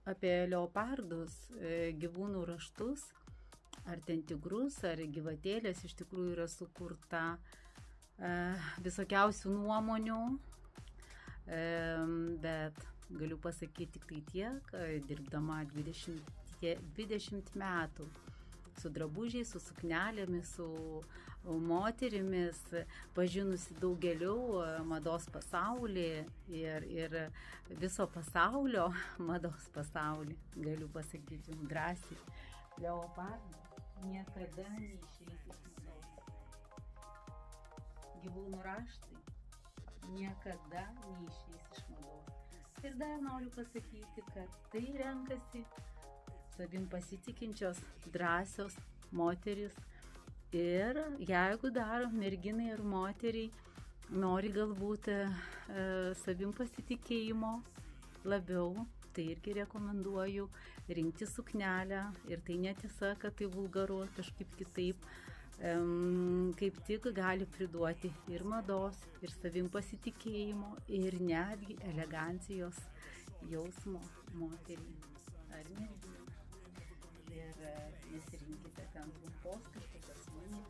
apie leopardus, gyvūnų raštus, ar ten tigrus, ar gyvatėlės, iš tikrųjų yra sukurta visokiausių nuomonių, bet galiu pasakyti tik tai tiek, dirbdama 20 metų su drabužiais, su suknelėmis, su moterimis, pažinusi daugeliu mados pasaulį ir viso pasaulio mados pasaulį, galiu pasakyti jums drąsiai, leopardas niekada neišeis iš mados. Gyvūnų raštai niekada neišeis iš mados. Ir dar noriu pasakyti, kad tai renkasi savim pasitikinčios, drąsios moteris. Ir jeigu dar merginai ir moteriai nori galbūt savim pasitikėjimo labiau, tai irgi rekomenduoju rinkti suknelę. Ir tai netiesa, kad tai vulgaru kažkaip kitaip. Kaip tik gali priduoti ir mados, ir savim pasitikėjimo, ir netgi elegancijos jausmo moteriai ar merginai. Ir nesirinkite ten trumpos kažkokios mini,